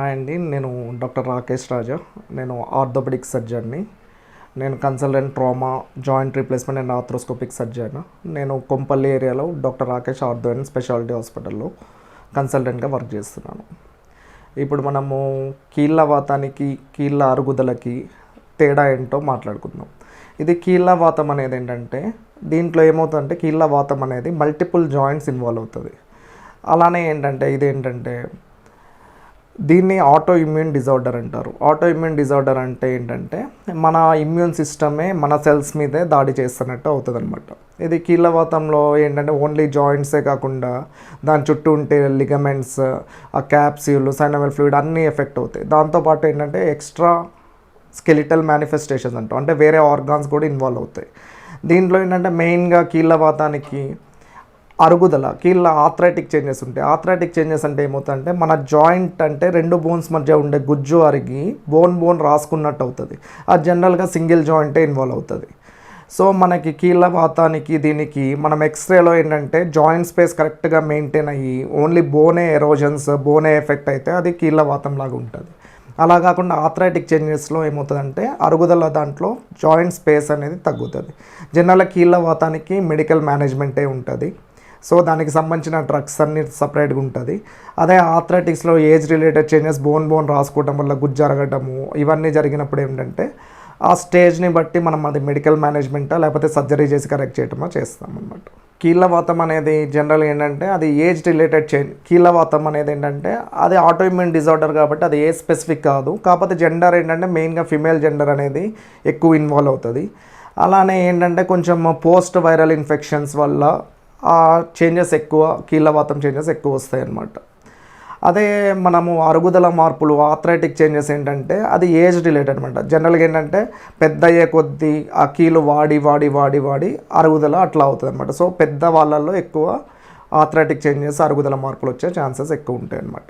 Hi అండి. నేను doctor Rakesh రాజా. నేను ఆర్థోపెడిక్ సర్జన్ని. నేను consultant trauma, joint replacement and arthroscopic surgeon. నేను కొంపల్లి ఏరియాలో doctor Rakesh ortho and speciality హాస్పిటల్లో కన్సల్టెంట్గా వర్క్ చేస్తున్నాను. ఇప్పుడు మనము కీళ్ళ వాతానికి, కీళ్ళ అరుగుదలకి తేడా ఏంటో మాట్లాడుకుందాం. ఇది కీళ్ళ వాతం అనేది ఏంటంటే, దీంట్లో ఏమవుతుందంటే కీళ్ళ వాతం అనేది మల్టిపుల్ జాయింట్స్ ఇన్వాల్వ్ అవుతుంది. అలానే ఏంటంటే ఇదేంటంటే దీన్ని ఆటో ఇమ్యూన్ డిజార్డర్ అంటారు. ఆటో ఇమ్యూన్ డిజార్డర్ అంటే ఏంటంటే మన ఇమ్యూన్ సిస్టమే మన సెల్స్ మీదే దాడి చేస్తున్నట్టు అవుతుంది అనమాట. ఇది కీళ్ళవాతంలో ఏంటంటే ఓన్లీ జాయింట్సే కాకుండా దాని చుట్టూ ఉంటే లిగమెంట్స్, ఆ క్యాప్స్యూల్, సైనవల్ ఫ్లూయిడ్ అన్నీ ఎఫెక్ట్ అవుతాయి. దాంతోపాటు ఏంటంటే ఎక్స్ట్రా స్కెలిటల్ మేనిఫెస్టేషన్స్ అంటాం, అంటే వేరే ఆర్గాన్స్ కూడా ఇన్వాల్వ్ అవుతాయి. దీంట్లో ఏంటంటే మెయిన్గా కీళ్ళవాతానికి అరుగుదల, కీళ్ళ ఆర్థరైటిక్ చేంజెస్ ఉంటాయి. ఆర్థరైటిక్ చేంజెస్ అంటే ఏమవుతుందంటే మన జాయింట్ అంటే రెండు బోన్స్ మధ్య ఉండే గుజ్జు అరిగి బోన్ రాసుకున్నట్టు అవుతుంది. అది జనరల్గా సింగిల్ జాయింటే ఇన్వాల్వ్ అవుతుంది. సో మనకి కీళ్ళ వాతానికి దీనికి మనం ఎక్స్రేలో ఏంటంటే జాయింట్ స్పేస్ కరెక్ట్గా మెయింటైన్ అయ్యి ఓన్లీ బోనే ఎరోజన్స్, బోనే ఎఫెక్ట్ అయితే అది కీళ్ళ వాతం లాగా ఉంటుంది. అలా కాకుండా ఆర్థరైటిక్ చేంజెస్లో ఏమవుతుందంటే అరుగుదల దాంట్లో జాయింట్ స్పేస్ అనేది తగ్గుతుంది. జనరల్గా కీళ్ళ వాతానికి మెడికల్ మేనేజ్మెంటే ఉంటుంది. సో దానికి సంబంధించిన డ్రగ్స్ అన్ని సపరేట్గా ఉంటుంది. అదే ఆర్థరైటిక్స్లో ఏజ్ రిలేటెడ్ చేంజెస్, బోన్ రాసుకోవడం వల్ల గుజ్జు అరగటము ఇవన్నీ జరిగినప్పుడు ఏంటంటే ఆ స్టేజ్ని బట్టి మనం అది మెడికల్ మేనేజ్మెంటా లేకపోతే సర్జరీ చేసి కరెక్ట్ చేయటమో చేస్తామన్నమాట. కీళ్ళవాతం అనేది జనరల్ ఏంటంటే అది ఏజ్ రిలేటెడ్ చేంజ్. కీళ్ళవాతం అనేది ఏంటంటే అది ఆటోఇమ్యూన్ డిజార్డర్ కాబట్టి అది ఏజ్ స్పెసిఫిక్ కాదు. కాకపోతే జెండర్ ఏంటంటే మెయిన్గా ఫిమేల్ జెండర్ అనేది ఎక్కువ ఇన్వాల్వ్ అవుతుంది. అలానే ఏంటంటే కొంచెం పోస్ట్ వైరల్ ఇన్ఫెక్షన్స్ వల్ల ఆ చేంజెస్ ఎక్కువ, కీళ్ళవాతం చేంజెస్ ఎక్కువ వస్తాయి అన్నమాట. అదే మనము అరుగుదల మార్పులు, ఆర్థరైటిక్ చేంజెస్ ఏంటంటే అది ఏజ్ రిలేటెడ్ అనమాట. జనరల్గా ఏంటంటే పెద్ద అయ్యే కొద్దీ ఆ కీలు వాడి అరుగుదల అట్లా అవుతుంది అనమాట. సో పెద్ద వాళ్ళల్లో ఎక్కువ ఆర్థరైటిక్ చేంజెస్, అరుగుదల మార్పులు వచ్చే ఛాన్సెస్ ఎక్కువ ఉంటాయి అన్నమాట.